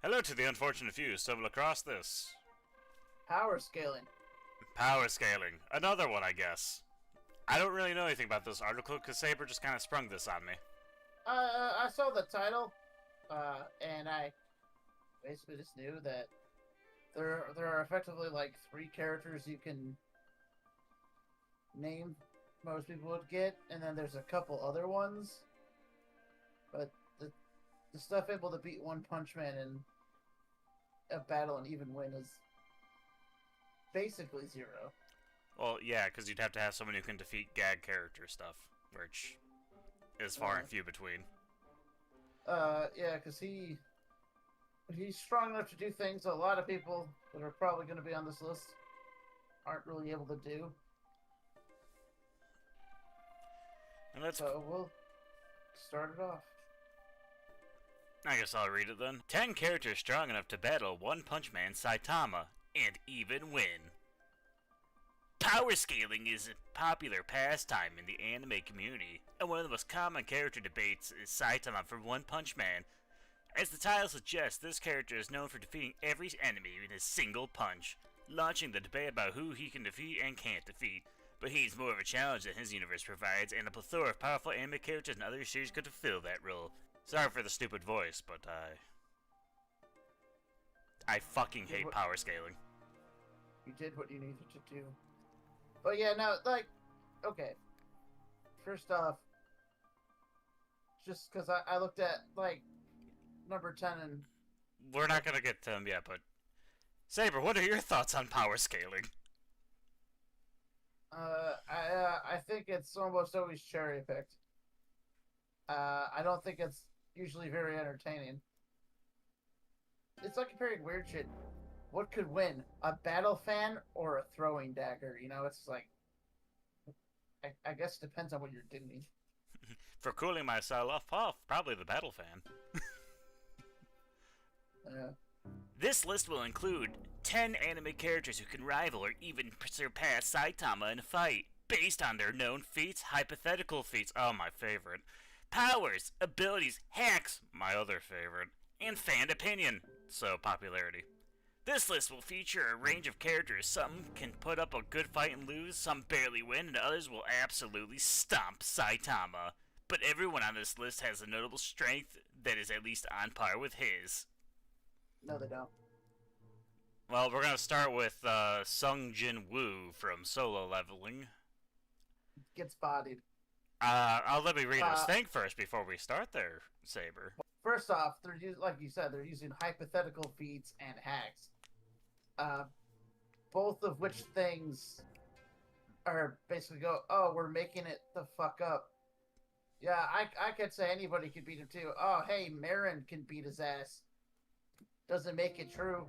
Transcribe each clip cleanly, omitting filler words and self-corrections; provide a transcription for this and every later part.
Hello to the unfortunate few stumbled across this. Power scaling. Power scaling. Another one, I guess. I don't really know anything about this article because Saber just kind of sprung this on me. I saw the title, and I basically just knew that there are effectively like three characters you can name. Most people would get, and then there's a couple other ones, but the stuff able to beat One Punch Man in a battle and even win is basically zero. Well, yeah, because you'd have to have someone who can defeat gag character stuff, which is far and few between. Yeah, because he's strong enough to do things a lot of people that are probably going to be on this list aren't really able to do. And so we'll start it off. I guess I'll read it then. 10 characters strong enough to battle One Punch Man Saitama and even win. Power scaling is a popular pastime in the anime community, and one of the most common character debates is Saitama for One Punch Man. As the title suggests, this character is known for defeating every enemy in a single punch, launching the debate about who he can defeat and can't defeat. But he's more of a challenge than his universe provides, and a plethora of powerful anime characters in other series could fulfill that role. Sorry for the stupid voice, but I fucking hate power scaling. You did what you needed to do. But yeah, no, like, okay. First off, just because I looked at, like, number 10 and... We're not going to get to them yet, but... Saber, what are your thoughts on power scaling? I think it's almost always cherry-picked. I don't think it's usually very entertaining. It's like comparing weird shit. What could win? A battle fan or a throwing dagger? You know, it's like... I guess it depends on what you're doing. For cooling myself off, probably the battle fan. This list will include 10 anime characters who can rival or even surpass Saitama in a fight, based on their known feats, hypothetical feats, oh my favorite, powers, abilities, hacks, my other favorite, and fan opinion, so popularity. This list will feature a range of characters. Some can put up a good fight and lose, some barely win, and others will absolutely stomp Saitama. But everyone on this list has a notable strength that is at least on par with his. No, they don't. Well, we're going to start with Jin-woo from Solo Leveling. Gets bodied. Let me read his thing first before we start there, Saber. First off, they're like you said, they're using hypothetical feats and hacks. Both of which things are basically oh, we're making it the fuck up. Yeah, I could say anybody could beat him too. Oh, hey, Marin can beat his ass. Doesn't make it true.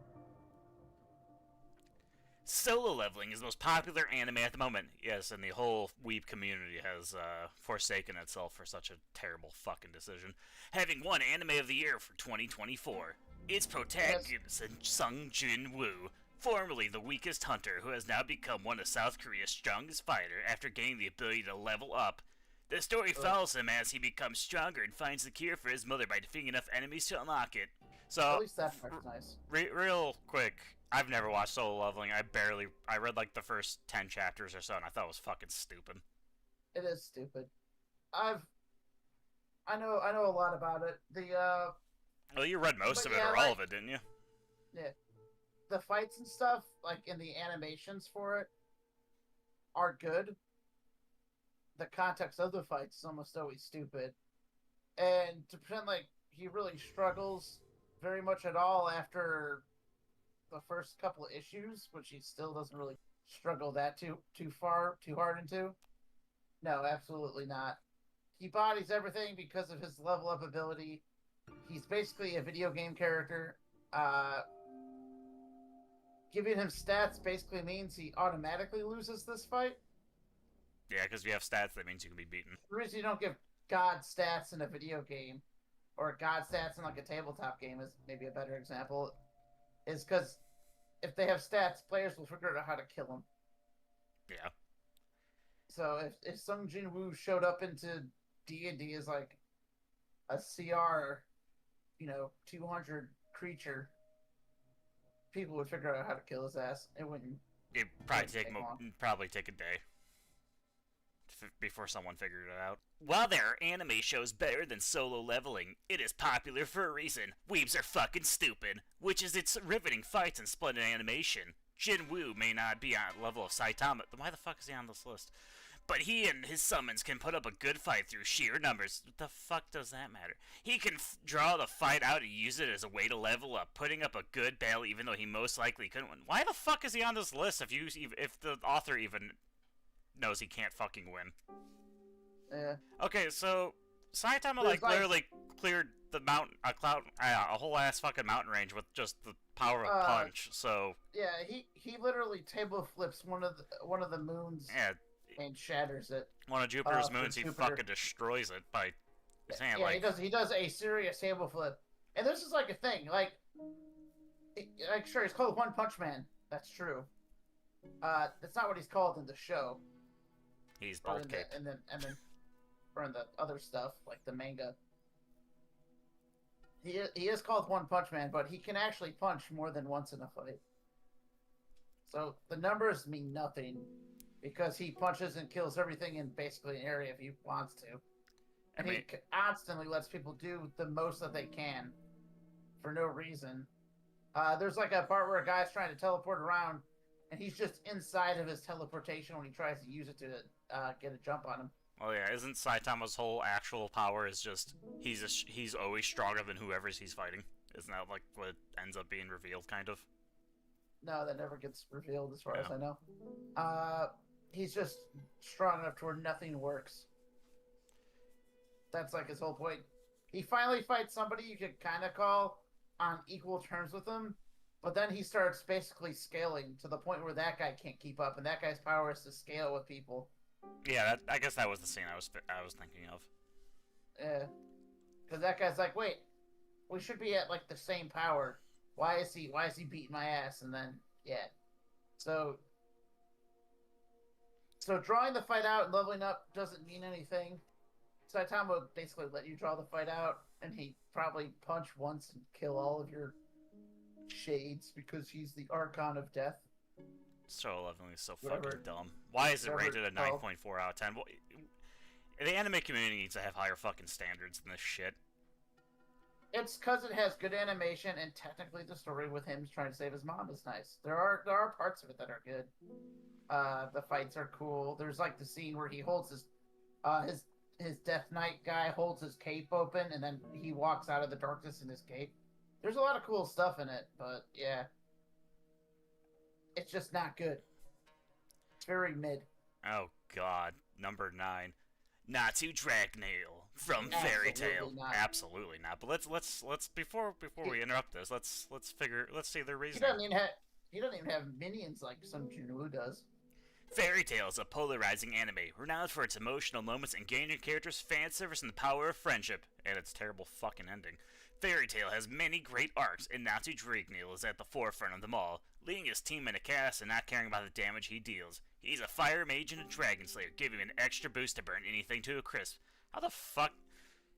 Solo Leveling is the most popular anime at the moment. Yes, and the whole weeb community has forsaken itself for such a terrible fucking decision. Having won Anime of the Year for 2024. Its protagonist is Jin-woo, formerly the weakest hunter who has now become one of South Korea's strongest fighters after gaining the ability to level up. The story follows him as he becomes stronger and finds the cure for his mother by defeating enough enemies to unlock it. So, at least that part's nice. Real quick, I've never watched Solo Leveling. I read like the first 10 chapters or so, and I thought it was fucking stupid. It is stupid. I know a lot about it. Well, you read most of it or all of it, didn't you? Yeah. The fights and stuff, like in the animations for it, are good. The context of the fights is almost always stupid. And to pretend like he really struggles very much at all after the first couple of issues, which he still doesn't really struggle that too hard into. No, absolutely not. He bodies everything because of his level up ability. He's basically a video game character. Giving him stats basically means he automatically loses this fight. Yeah, because if you have stats, that means you can be beaten. The reason you don't give God stats in a video game, or God stats in like a tabletop game is maybe a better example, is because if they have stats, players will figure out how to kill him. Yeah. So if Jin-woo showed up into D&D as like a CR, 200 creature, people would figure out how to kill his ass. It wouldn't. It'd probably take a day before someone figured it out. While there are anime shows better than Solo Leveling, it is popular for a reason. Weebs are fucking stupid, which is its riveting fights and splendid animation. Jin-woo may not be on the level of Saitama. Why the fuck is he on this list? But he and his summons can put up a good fight through sheer numbers. What the fuck does that matter? He can draw the fight out and use it as a way to level up, putting up a good battle even though he most likely couldn't win. Why the fuck is he on this list if the author even knows he can't fucking win? Yeah. Okay, so Saitama literally cleared the mountain, a whole ass fucking mountain range with just the power of punch. So yeah, he literally table flips one of the moons. Yeah. And shatters it. One of Jupiter's moons, he fucking destroys it by his hand. Yeah, he does a serious table flip, and this is like a thing. Like sure, he's called One Punch Man. That's true. That's not what he's called in the show. He's Bald Cape. And then or in the other stuff like the manga. He is called One Punch Man, but he can actually punch more than once in a fight. So the numbers mean nothing. Because he punches and kills everything in basically an area if he wants to. And he constantly lets people do the most that they can. For no reason. There's like a part where a guy's trying to teleport around. And he's just inside of his teleportation when he tries to use it to get a jump on him. Well, yeah, isn't Saitama's whole actual power is just... He's always stronger than whoever he's fighting? Isn't that like what ends up being revealed, kind of? No, that never gets revealed as far as I know. He's just strong enough to where nothing works. That's like his whole point. He finally fights somebody you could kind of call on equal terms with him, but then he starts basically scaling to the point where that guy can't keep up, and that guy's power is to scale with people. Yeah, I guess that was the scene I was thinking of. Yeah, because that guy's like, wait, we should be at like the same power. Why is he beating my ass? And then So drawing the fight out and leveling up doesn't mean anything. Saitama would basically let you draw the fight out, and he probably punch once and kill all of your shades because he's the Archon of Death. So leveling is so fucking dumb. Why is it rated a 9.4 out of 10? Well, the anime community needs to have higher fucking standards than this shit. It's because it has good animation, and technically the story with him trying to save his mom is nice. There are parts of it that are good. The fights are cool. There's like the scene where he holds his Death Knight guy holds his cape open, and then he walks out of the darkness in his cape. There's a lot of cool stuff in it, but yeah, it's just not good. It's very mid. Oh God, number 9, Natsu Dragneel from Fairy Tail. Absolutely not. But let's before we interrupt this, let's see their reasoning. He doesn't even have minions like some Jin-woo does. Fairy Tail is a polarizing anime, renowned for its emotional moments, engaging characters, fan service, and the power of friendship, and its terrible fucking ending. Fairy Tail has many great arcs, and Natsu Dragneel is at the forefront of them all, leading his team in a chaos and not caring about the damage he deals. He's a fire mage and a dragon slayer, giving him an extra boost to burn anything to a crisp. How the fuck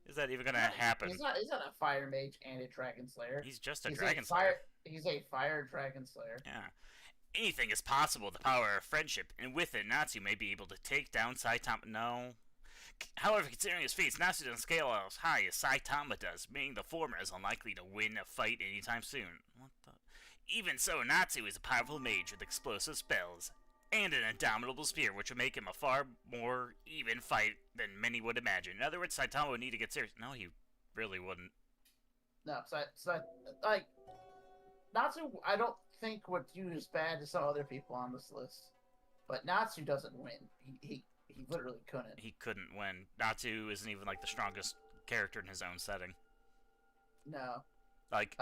is that even gonna happen? He's not a fire mage and a dragon slayer. He's just a dragon slayer. He's a fire dragon slayer. Yeah. Anything is possible with the power of friendship, and with it, Natsu may be able to take down Saitama. No. However, considering his feats, Natsu doesn't scale as high as Saitama does, meaning the former is unlikely to win a fight anytime soon. What the? Even so, Natsu is a powerful mage with explosive spells, and an indomitable spear, which would make him a far more even fight than many would imagine. In other words, Saitama would need to get serious. No, he really wouldn't. No, like, Natsu, I don't think would do as bad as some other people on this list. But Natsu doesn't win. He literally couldn't. He couldn't win. Natsu isn't even, like, the strongest character in his own setting. No. Like,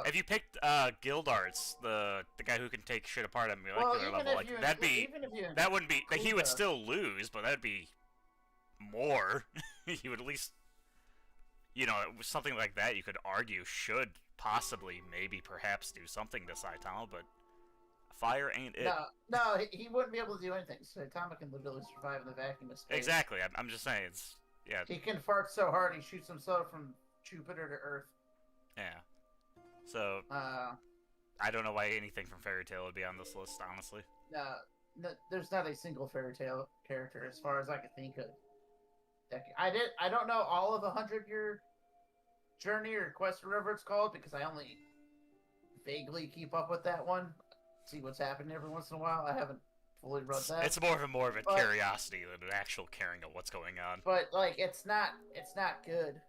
if you picked Guildarts, the guy who can take shit apart at molecular level, like, that wouldn't be, like, he would still lose, but that'd be more. He would at least, you know, something like that you could argue should possibly, maybe, perhaps do something to Saitama, but fire ain't it. No, he wouldn't be able to do anything. Saitama can literally survive in the vacuum of space. Exactly, I'm just saying, it's, yeah. He can fart so hard he shoots himself from Jupiter to Earth. Yeah. So, I don't know why anything from Fairy Tail would be on this list, honestly. There's not a single Fairy Tail character as far as I can think of. I don't know all of the 100-year journey or quest or whatever it's called because I only vaguely keep up with that one. See what's happening every once in a while. I haven't fully read that. It's more of a curiosity than an actual caring of what's going on. But like, it's not good.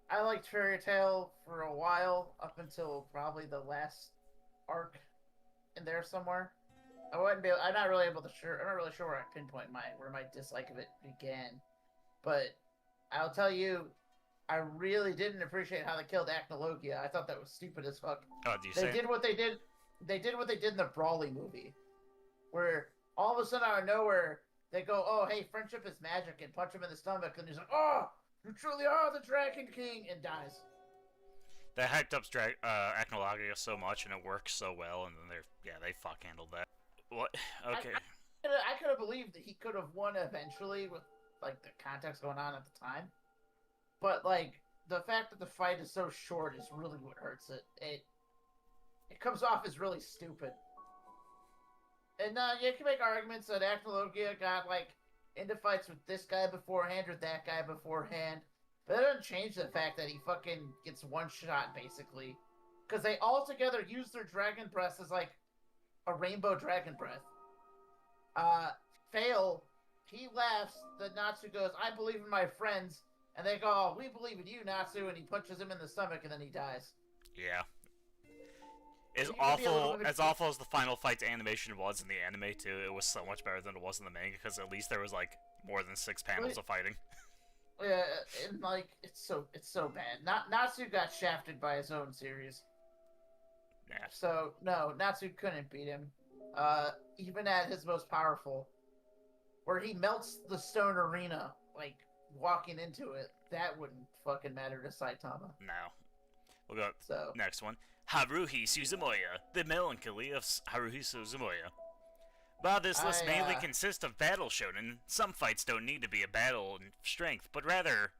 I liked Fairy Tail for a while up until probably the last arc in there somewhere. I'm not really sure where I pinpoint where my dislike of it began. But I'll tell you, I really didn't appreciate how they killed Acnologia. I thought that was stupid as fuck. Oh, They did what they did in the Brawly movie, where all of a sudden out of nowhere they go, "Oh, hey, friendship is magic," and punch him in the stomach, and he's like, "Oh, you truly are the Dragon King," and dies. They hyped up Acnologia so much, and it works so well, and then they fuck handled that. What? Okay. I could have believed that he could have won eventually with like the context going on at the time, but like the fact that the fight is so short is really what hurts it. It comes off as really stupid. And you can make arguments that Acnologia got like into fights with this guy beforehand or that guy beforehand, but that doesn't change the fact that he fucking gets one shot basically, because they all together use their dragon breath as like a rainbow dragon breath. F.O.I.L, he laughs. The Natsu goes, "I believe in my friends," and they go, "Oh, we believe in you, Natsu," and he punches him in the stomach, and then he dies. Yeah. As awful as the final fight's animation was in the anime too, it was so much better than it was in the manga because at least there was like more than 6 panels of fighting. Yeah, and like it's so bad. Natsu got shafted by his own series. Yeah. So no, Natsu couldn't beat him. Even at his most powerful, where he melts the stone arena, like walking into it, that wouldn't fucking matter to Saitama. No. We'll go next one. Haruhi Suzumiya, the melancholy of Haruhi Suzumiya. While this list mainly consists of battle shonen, some fights don't need to be a battle in strength, but rather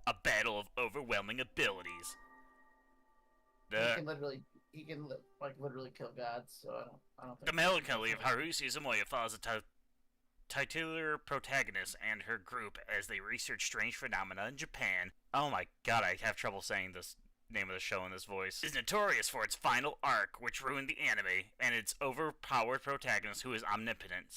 a battle of overwhelming abilities. He can literally kill gods, so I don't think... The melancholy of Haruhi Suzumiya follows a titular protagonist and her group as they research strange phenomena in Japan. Oh my god, I have trouble saying this name of the show in this voice. Is notorious for its final arc, which ruined the anime, and its overpowered protagonist who is omnipotent.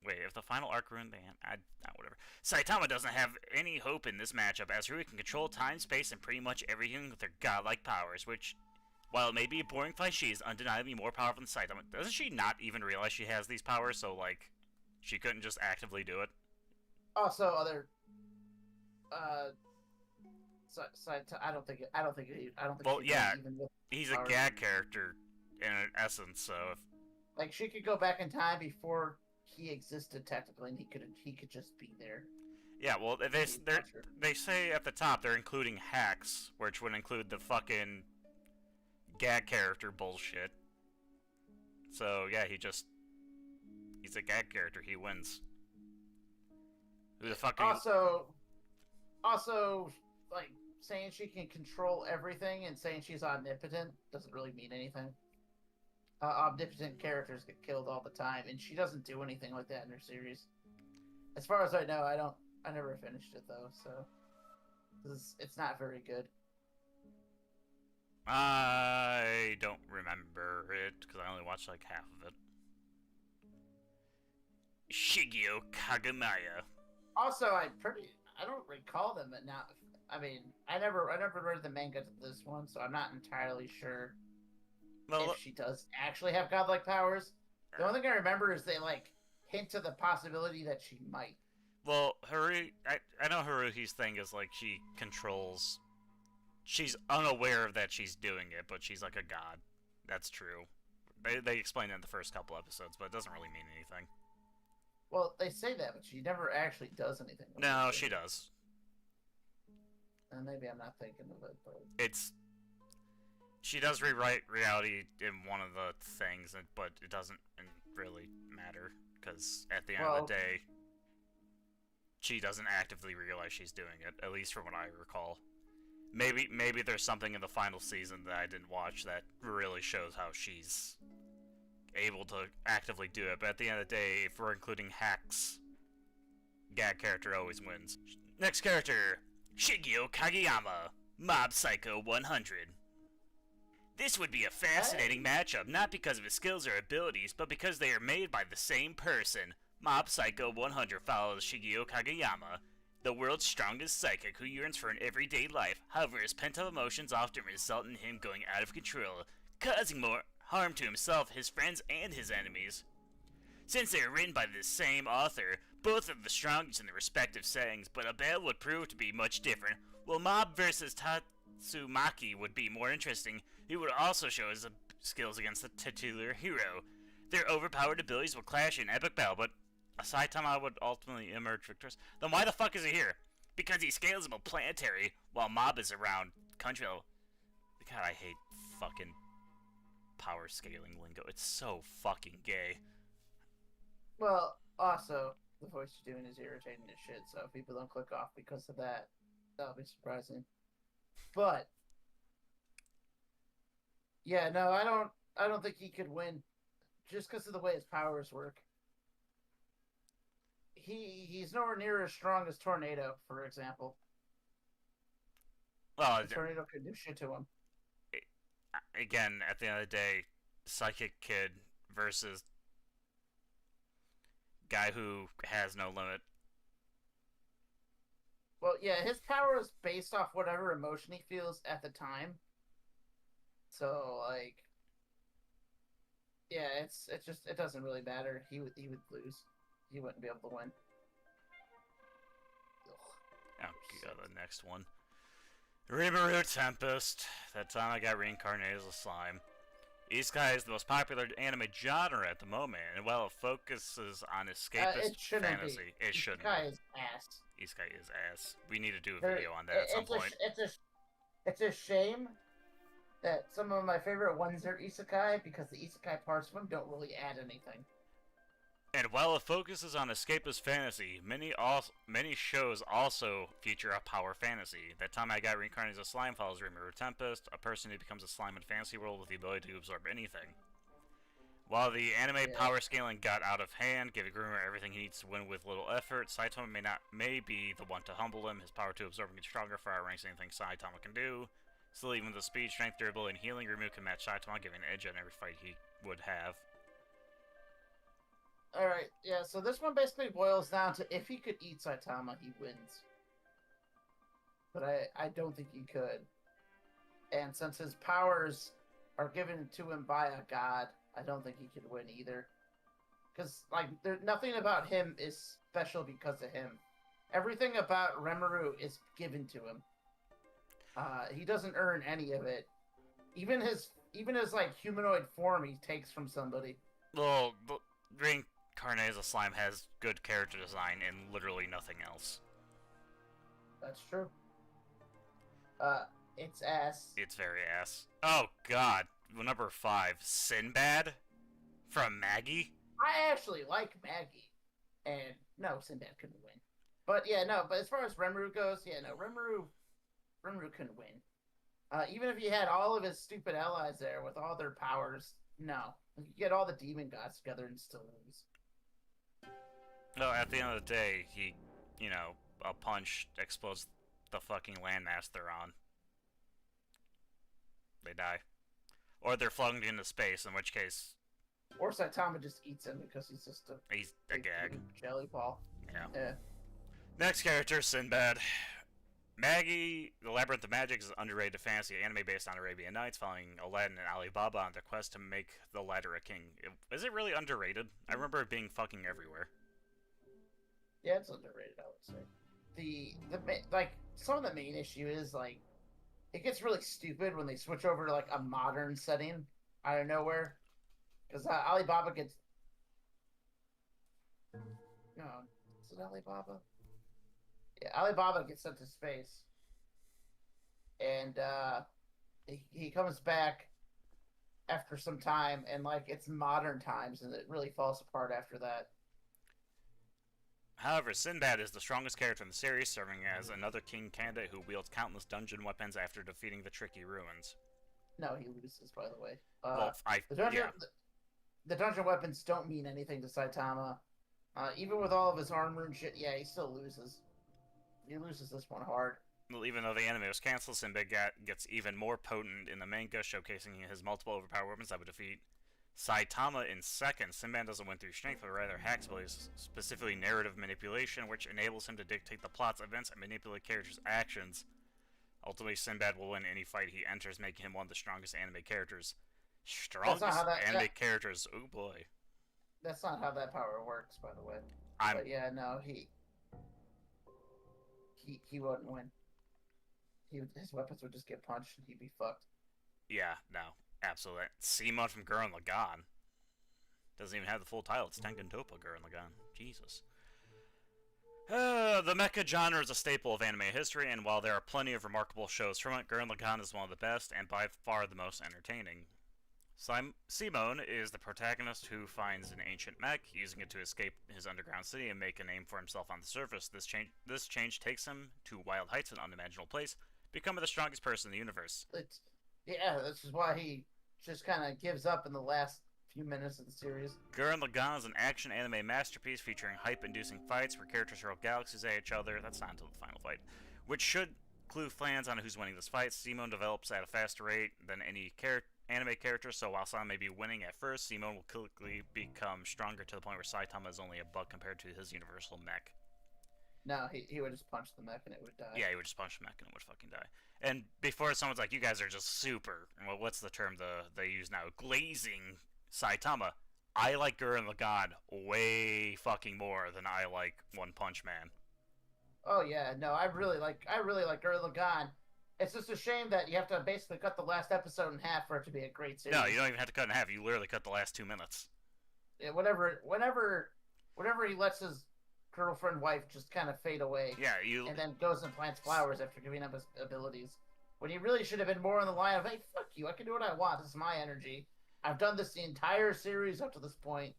If the final arc ruined the anime, whatever. Saitama doesn't have any hope in this matchup, as Haruhi can control time, space, and pretty much everything with her godlike powers, which, while it may be a boring fight, she is undeniably more powerful than Saitama. Doesn't she not even realize she has these powers, so, like, she couldn't just actively do it? Also, I don't think. Well, yeah, he's a gag character in essence. So, like, she could go back in time before he existed technically, and he could just be there. Yeah, well, they say at the top they're including hacks, which would include the fucking gag character bullshit. So yeah, he's a gag character. He wins. Who the fuck? Also, like, saying she can control everything and saying she's omnipotent doesn't really mean anything. Omnipotent characters get killed all the time, and she doesn't do anything like that in her series. As far as I know, I never finished it though, so it's not very good. I don't remember it because I only watched like half of it. Shigeo Kageyama. Also, I don't recall them, but now, I mean, I never read the manga to this one, so I'm not entirely sure if she does actually have godlike powers. The only thing I remember is they, like, hint to the possibility that she might. Well, I know Haruhi's thing is, like, she's unaware of that she's doing it, but she's like a god. That's true. They explain it in the first couple episodes, but it doesn't really mean anything. Well, they say that, but she never actually does anything. No, she does. And maybe I'm not thinking of it, but... She does rewrite reality in one of the things, but it doesn't really matter, because at the end of the day, she doesn't actively realize she's doing it, at least from what I recall. Maybe there's something in the final season that I didn't watch that really shows how she's able to actively do it. But at the end of the day, if we're including hacks, gag character always wins. Next character, Shigeo Kageyama, Mob Psycho 100. This would be a fascinating matchup, not because of his skills or abilities, but because they are made by the same person. Mob Psycho 100 follows Shigeo Kageyama, the world's strongest psychic who yearns for an everyday life. However, his pent-up emotions often result in him going out of control, causing more harm to himself, his friends, and his enemies. Since they are written by the same author, both are the strongest in their respective settings, but a battle would prove to be much different. While Mob vs. Tatsumaki would be more interesting, he would also show his skills against the titular hero. Their overpowered abilities will clash in epic battle, but Saitama would ultimately emerge victorious. Then why the fuck is he here? Because he scales above planetary, while Mob is around country level. God, I hate fucking power scaling lingo. It's so fucking gay. Well, also, the voice you're doing is irritating as shit, so if people don't click off because of that, that'll be surprising. But yeah, no, I don't think he could win just because of the way his powers work. He's nowhere near as strong as Tornado, for example. Well, Tornado could do shit to him. Again, at the end of the day, Psychic Kid versus guy who has no limit. Well, yeah, his power is based off whatever emotion he feels at the time. So, like, yeah, it doesn't really matter. He would lose. He wouldn't be able to win. Oh, the next one. Rimuru Tempest. That time I got reincarnated as a slime. Isekai is the most popular anime genre at the moment, and while it focuses on escapist fantasy, it shouldn't. Isekai is ass. Isekai is ass. We need to do a video on that at some point. It's a shame that some of my favorite ones are Isekai, because the Isekai parts of them don't really add anything. And while it focuses on escapist fantasy, many shows also feature a power fantasy. That time I got reincarnated as a slime follows Rimuru Tempest, a person who becomes a slime in a fantasy world with the ability to absorb anything. While the anime power scaling got out of hand, giving Rimuru everything he needs to win with little effort, Saitama may be the one to humble him. His power to absorb and get stronger far outranks anything Saitama can do. Still, even with the speed, strength, durability, and healing, Rimuru can match Saitama, giving an edge in every fight he would have. Alright, yeah, so this one basically boils down to if he could eat Saitama, he wins. But I don't think he could. And since his powers are given to him by a god, I don't think he could win either. Because, like, nothing about him is special because of him. Everything about Rimuru is given to him. He doesn't earn any of it. Even his like humanoid form he takes from somebody. Well, reincarnated as a slime has good character design and literally nothing else. That's true. It's ass. It's very ass. Oh god, number 5, Sinbad from Magi. I actually like Magi, and no, Sinbad couldn't win. But yeah, no. But as far as Rimuru goes, yeah, no, Rimuru couldn't win. Even if he had all of his stupid allies there with all their powers, no. You get all the demon gods together and still lose. No, at the end of the day, a punch explodes the fucking landmass they're on. They die. Or they're flung into space, in which case... Or Saitama just eats him because he's just he's a gag. Jelly ball. Yeah. Next character, Sinbad. Magi, the Labyrinth of Magic is an underrated fantasy anime based on Arabian Nights, following Aladdin and Alibaba on their quest to make the latter a king. Is it really underrated? I remember it being fucking everywhere. Yeah, it's underrated, I would say. Some of the main issue is, like, it gets really stupid when they switch over to, like, a modern setting out of nowhere. Because Alibaba gets... No, is it Alibaba? Yeah, Alibaba gets sent to space. And, he comes back after some time, and, like, it's modern times, and it really falls apart after that. However, Sinbad is the strongest character in the series, serving as another king candidate who wields countless dungeon weapons after defeating the tricky ruins. No, he loses, by the way. Well, Yeah. The dungeon weapons don't mean anything to Saitama. Even with all of his armor and shit, yeah, he still loses. He loses this one hard. Well, even though the anime was canceled, Sinbad gets even more potent in the manga, showcasing his multiple overpowered weapons that would defeat Saitama in seconds. Sinbad doesn't win through strength, but rather hacks abilities, specifically narrative manipulation, which enables him to dictate the plot's events and manipulate characters' actions. Ultimately, Sinbad will win any fight he enters, making him one of the strongest anime characters. Anime characters, oh boy. That's not how that power works, by the way. But yeah, no, he wouldn't win. His weapons would just get punched and he'd be fucked. Yeah, no, absolutely. Simon from Gurren Lagann doesn't even have the full title. It's Tengen Toppa Gurren Lagann. Jesus. The mecha genre is a staple of anime history, and while there are plenty of remarkable shows from it, Gurren Lagann is one of the best and by far the most entertaining. Simon is the protagonist who finds an ancient mech, using it to escape his underground city and make a name for himself on the surface. This change takes him to wild heights and unimaginable place, becoming the strongest person in the universe. Yeah, this is why he just kind of gives up in the last few minutes of the series. Gurren Lagann is an action anime masterpiece featuring hype-inducing fights where characters hurl galaxies at each other. That's not until the final fight, which should clue fans on who's winning this fight. Simon develops at a faster rate than any anime character, so while Simon may be winning at first, Simon will quickly become stronger to the point where Saitama is only a buck compared to his universal mech. No, he would just punch the mech and it would die. Yeah, he would just punch the mech and it would fucking die. And before someone's like, you guys are just super, well, what's the term they use now? Glazing Saitama. I like Gurren Lagann way fucking more than I like One Punch Man. Oh yeah, no, I really like Gurren Lagann. It's just a shame that you have to basically cut the last episode in half for it to be a great series. No, you don't even have to cut it in half. You literally cut the last 2 minutes. Yeah, whenever he lets his girlfriend wife just kind of fade away. Yeah, and then goes and plants flowers after giving up his abilities. When he really should have been more on the line of, hey, fuck you, I can do what I want. This is my energy. I've done this the entire series up to this point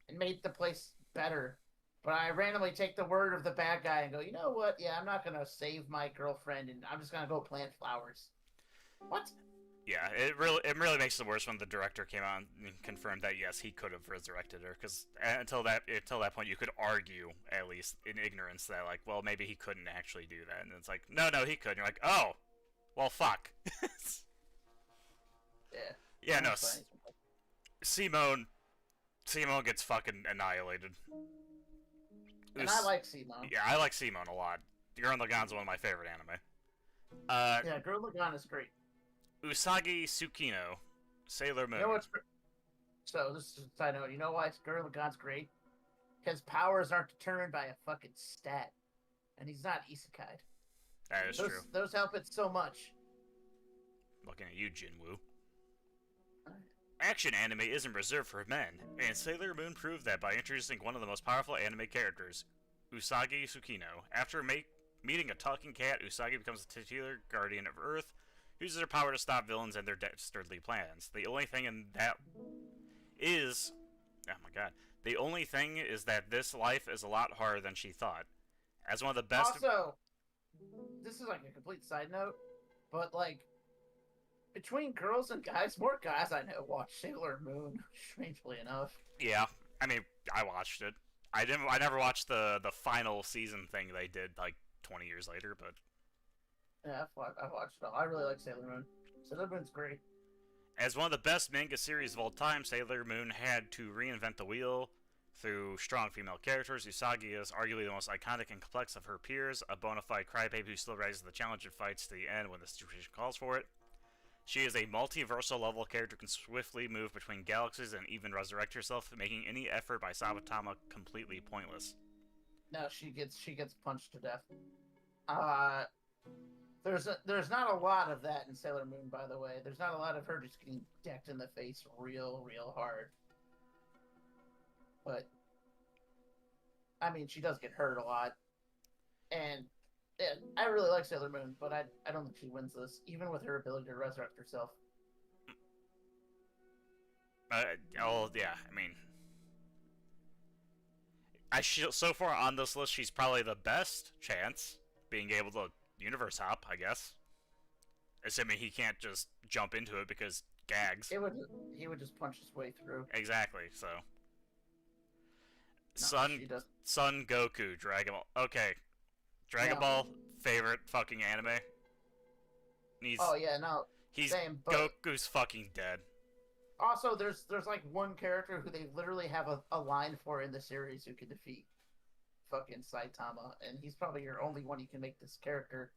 and made the place better. But I randomly take the word of the bad guy and go, you know what? Yeah, I'm not going to save my girlfriend and I'm just going to go plant flowers. What? Yeah, it really makes it worse when the director came out and confirmed that yes, he could have resurrected her, because until that point you could argue, at least in ignorance, that like, well, maybe he couldn't actually do that, and it's like, no, he could. And you're like, oh, well, fuck. Yeah, no. Simon gets fucking annihilated. And I like Simon. Yeah, I like Simon a lot. Gurren Lagann's one of my favorite anime. Yeah, Gurren Lagann is great. Usagi Tsukino, Sailor Moon. You know what's so this is a side note. You know why Gurren Lagann's great? Because powers aren't determined by a fucking stat, and he's not isekai. That is true. Those help it so much. Looking at you, Jin-woo. Action anime isn't reserved for men, and Sailor Moon proved that by introducing one of the most powerful anime characters, Usagi Tsukino. After meeting a talking cat, Usagi becomes the titular guardian of Earth, uses her power to stop villains and their dastardly plans. The only thing is that this life is a lot harder than she thought. As one of the best. Also, this is like a complete side note, but like, between girls and guys, more guys I know watch Sailor Moon, strangely enough. Yeah, I mean, I watched it. I never watched the final season thing they did like 20 years later, but. Yeah, I've watched it all. I really like Sailor Moon. Sailor Moon's great. As one of the best manga series of all time, Sailor Moon had to reinvent the wheel through strong female characters. Usagi is arguably the most iconic and complex of her peers, a bona fide crybaby who still rises to the challenge and fights to the end when the situation calls for it. She is a multiversal level character who can swiftly move between galaxies and even resurrect herself, making any effort by Saitama completely pointless. No, she gets punched to death. There's not a lot of that in Sailor Moon, by the way. There's not a lot of her just getting decked in the face real hard. But, I mean, she does get hurt a lot. And yeah, I really like Sailor Moon, but I don't think she wins this, even with her ability to resurrect herself. Yeah, I mean... So far on this list, she's probably the best chance, being able to universe hop, I guess. Assuming he can't just jump into it because gags. He would just punch his way through. Exactly, so. No, she doesn't. Son Goku, Dragon Ball. Okay. Dragon No. Ball, favorite fucking anime. Oh yeah, no. He's same, but Goku's fucking dead. also there's like one character who they literally have a line for in the series who can defeat fucking Saitama, and he's probably your only one you can make this character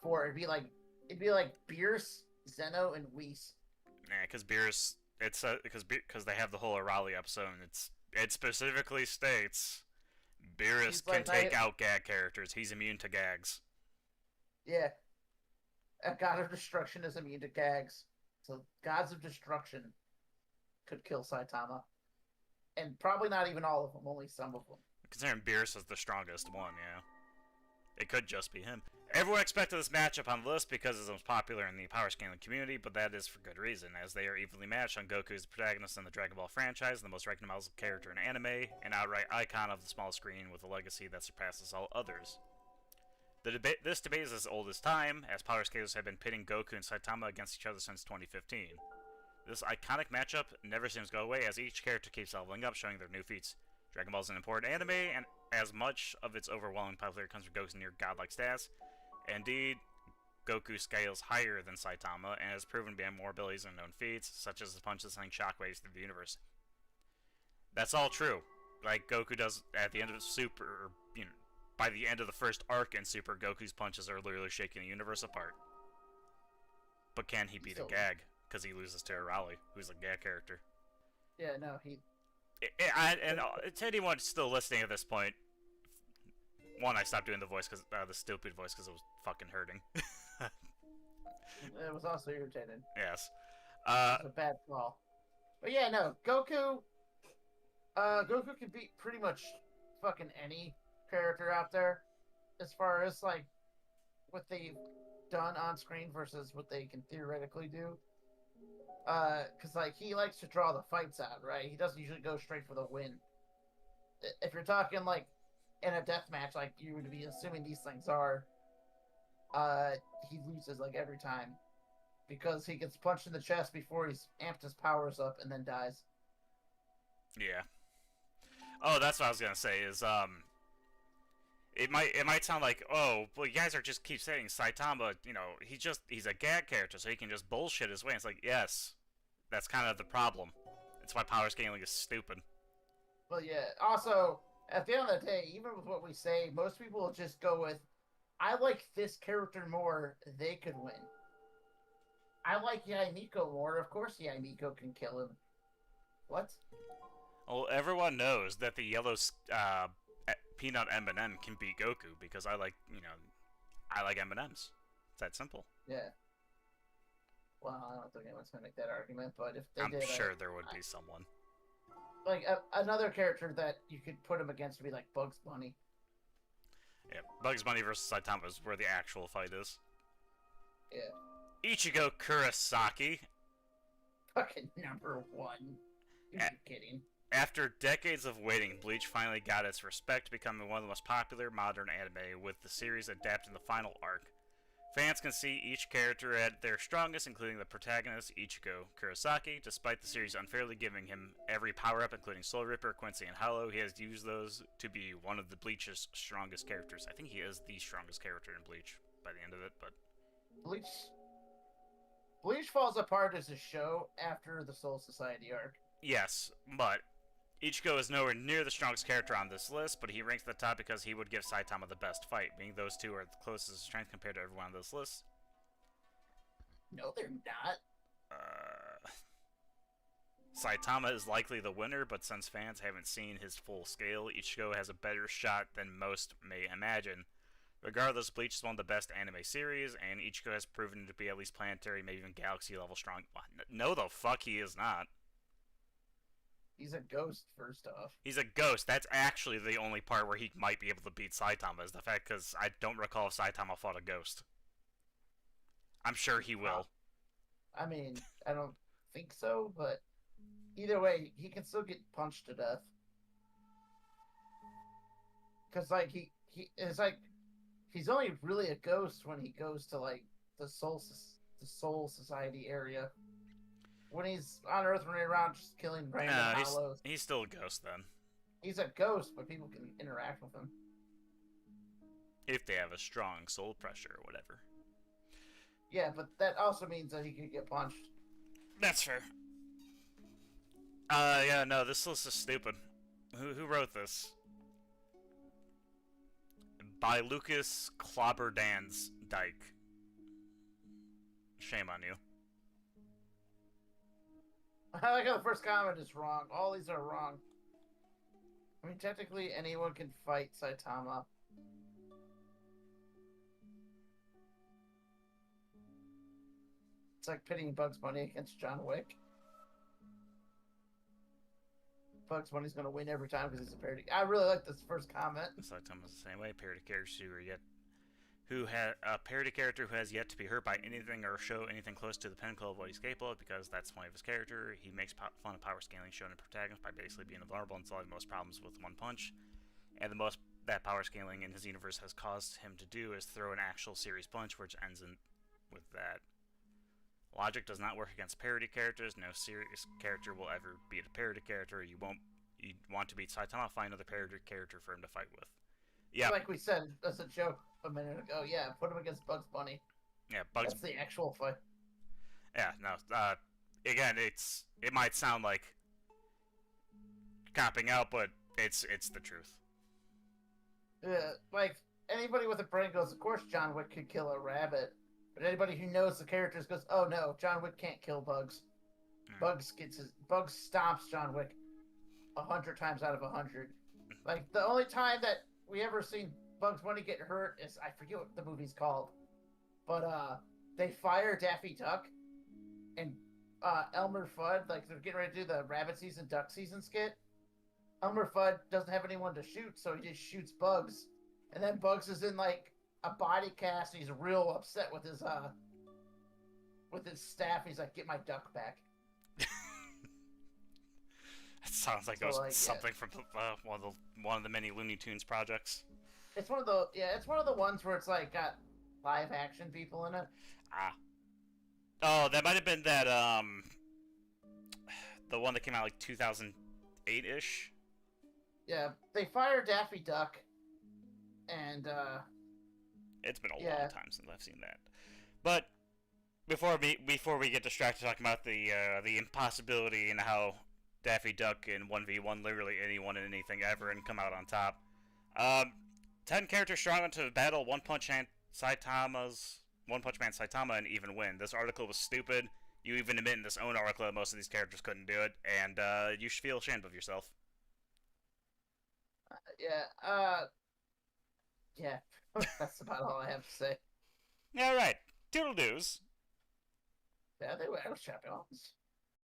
for. It'd be like Beerus, Zeno, and Whis. Yeah, because Beerus, it's because they have the whole Arali episode, and it specifically states Beerus can take out gag characters. He's immune to gags. Yeah, a god of destruction is immune to gags. So gods of destruction could kill Saitama, and probably not even all of them, only some of them. Considering Beerus is the strongest one, yeah, it could just be him. Everyone expected this matchup on the list because it's most popular in the power scaling community, but that is for good reason, as they are evenly matched on Goku as the protagonist in the Dragon Ball franchise, the most recognizable character in anime, an outright icon of the small screen with a legacy that surpasses all others. This debate is as old as time, as power scalers have been pitting Goku and Saitama against each other since 2015. This iconic matchup never seems to go away, as each character keeps leveling up, showing their new feats. Dragon Ball is an important anime, and as much of its overwhelming popularity comes from Goku's near godlike stats. Indeed, Goku scales higher than Saitama, and has proven to have more abilities and known feats, such as his punches sending shockwaves through the universe. That's all true. Like Goku does at the end of Super, by the end of the first arc in Super, Goku's punches are literally shaking the universe apart. But can he beat a gag? Because he loses to Arali, who's a gag character. Yeah, no, he... And to anyone still listening at this point, one, I stopped doing the voice, the stupid voice, because it was fucking hurting. It was also irritating. Yes. It was a bad call. But yeah, no, Goku can beat pretty much fucking any character out there, as far as like what they've done on screen versus what they can theoretically do. Because like he likes to draw the fights out, right? He doesn't usually go straight for the win. If you're talking like in a death match, like you would be assuming these things are, he loses like every time because he gets punched in the chest before he's amped his powers up and then dies. Yeah. Oh, that's what I was gonna say. Is it might sound like, oh, well, you guys are just keep saying Saitama, he's a gag character, so he can just bullshit his way. It's like, yes, that's kind of the problem. That's why power scaling is stupid. Well, yeah. Also, at the end of the day, even with what we say, most people will just go with, I like this character more, they could win. I like Yaimiko more, of course Yaimiko can kill him. What? Well, everyone knows that the yellow peanut M&M can beat Goku, because I like M&Ms. It's that simple. Yeah. Well, I don't think anyone's gonna make that argument, but if they I'm did, sure there would be someone. Like, another character that you could put him against would be, like, Bugs Bunny. Yeah, Bugs Bunny versus Saitama is where the actual fight is. Yeah. Ichigo Kurosaki. Fucking number one. You're kidding. After decades of waiting, Bleach finally got its respect, becoming one of the most popular modern anime, with the series adapting the final arc. Fans can see each character at their strongest, including the protagonist, Ichigo Kurosaki. Despite the series unfairly giving him every power-up, including Soul Ripper, Quincy, and Hollow, he has used those to be one of the Bleach's strongest characters. I think he is the strongest character in Bleach by the end of it, but... Bleach falls apart as a show after the Soul Society arc. Yes, but Ichigo is nowhere near the strongest character on this list, but he ranks at the top because he would give Saitama the best fight, being those two are the closest in strength compared to everyone on this list. No, they're not. Saitama is likely the winner, but since fans haven't seen his full scale, Ichigo has a better shot than most may imagine. Regardless, Bleach is one of the best anime series, and Ichigo has proven to be at least planetary, maybe even galaxy-level strong. No, the fuck he is not. He's a ghost, first off. He's a ghost. That's actually the only part where he might be able to beat Saitama, is the fact, because I don't recall if Saitama fought a ghost. I'm sure he will. I mean, I don't think so, but either way, he can still get punched to death. because like he is like he's only really a ghost when he goes to like the Soul Society area. When he's on Earth running around just killing random No, hollows, he's still a ghost then. he's a ghost, but people can interact with him. If they have a strong soul pressure or whatever. Yeah, but that also means that he could get punched. That's fair. Yeah, no, this list is stupid. Who wrote this? By Lucas Clobberdans Dyke. Shame on you. I like how the first comment is wrong. All these are wrong. I mean, technically, anyone can fight Saitama. It's like pitting Bugs Bunny against John Wick. Bugs Bunny's gonna win every time because he's a parody. I really like this first comment. Saitama's the same way. Parody characters who had a parody character who has yet to be hurt by anything or show anything close to the pinnacle of what he's capable of, because that's the point of his character. He makes fun of power scaling shown in protagonists by basically being invulnerable and solving most problems with one punch. And the most that power scaling in his universe has caused him to do is throw an actual serious punch, which ends with that. Logic does not work against parody characters. No serious character will ever beat a parody character. You want to beat Saitama, find another parody character for him to fight with. Yeah. Like we said, that's a joke a minute ago. Yeah, put him against Bugs Bunny. Yeah, Bugs. That's the actual fight. Yeah, no. Again, it might sound like copping out, but it's the truth. Yeah, like anybody with a brain goes, of course John Wick could kill a rabbit. But anybody who knows the characters goes, oh no, John Wick can't kill Bugs. Bugs stomps John Wick 100 times out of 100. Like the only time that we ever seen Bugs Bunny get hurt is, I forget what the movie's called, but they fire Daffy Duck, and Elmer Fudd, like they're getting ready to do the rabbit season, duck season skit. Elmer Fudd doesn't have anyone to shoot, so he just shoots Bugs, and then Bugs is in like a body cast, and he's real upset with his staff. He's like, "Get my duck back." It sounds like something from one of the many Looney Tunes projects. It's one of the ones where it's like got live action people in it. Oh, that might have been that the one that came out like 2008-ish. Yeah, they fired Daffy Duck, and it's been a long time since I've seen that. But before we get distracted talking about the impossibility and how Daffy Duck in 1v1 literally anyone and anything ever and come out on top. 10 characters strong enough to battle One Punch Man Saitama and even win. This article was stupid. You even admit in this own article that most of these characters couldn't do it, and you should feel ashamed of yourself. Yeah, that's about all I have to say. All right, toodle-doos. Yeah, they were champions.